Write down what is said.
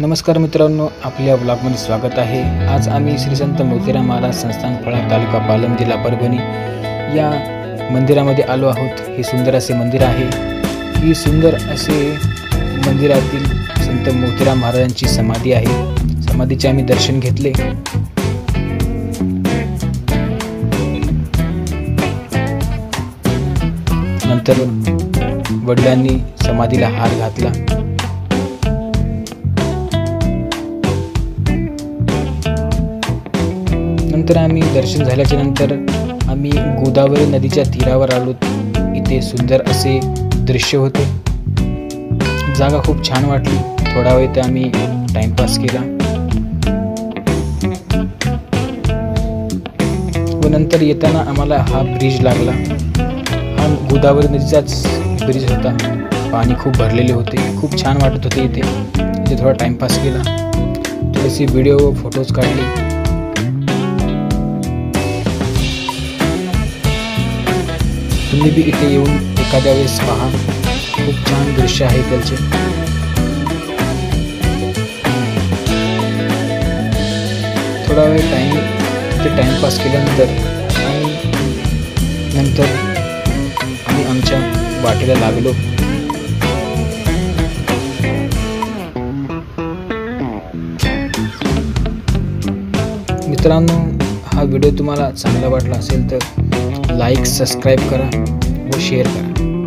नमस्कार मित्रांनो, आपल्या ब्लॉगमध्ये स्वागत आहे। आज आम्ही श्री संत मोतीराम महाराज संस्थान फळा तालुका पालम जिल्हा परभणी या मंदिरामध्ये आलो आहोत। हे सुंदर असे मंदिर आहे। ही सुंदर असे मंदिरातील संत मोतीराम महाराजांची समाधी आहे। समाधीचे आम्ही दर्शन घेतले। नंतर वडिलांनी समाधीला हार घातला। नंतर आम्ही दर्शन झाल्याच्या नंतर आम्ही गोदावरी नदीच्या तीरावर आलो। इथे सुंदर असे दृश्य होते। जागा खूप छान वाटली। थोडा वेळ इथे आम्ही टाइमपास केला व नंतर येताना आम्हाला हा ब्रिज लागला। हा गोदावरी नदीचाच ब्रिज होता। पाणी खूप भरलेले होते। खूप छान वाटत होते। इथे थोडा टाइमपास केला। थोडेसे व्हिडिओ व फोटोज काढले। तुम्ही भी इथे येऊन एखाद्या वेळेस पहा। खूप छान दृश्य आहे त्याचे। थोडा वेळ इथे टाइमपास केल्यानंतर नंतर आम्ही आमच्या वाटेला लागलो। मित्रांनो, हा व्हिडिओ तुम्हाला चांगला वाटला असेल तर लाईक, सबस्क्राईब करा व शेअर करा।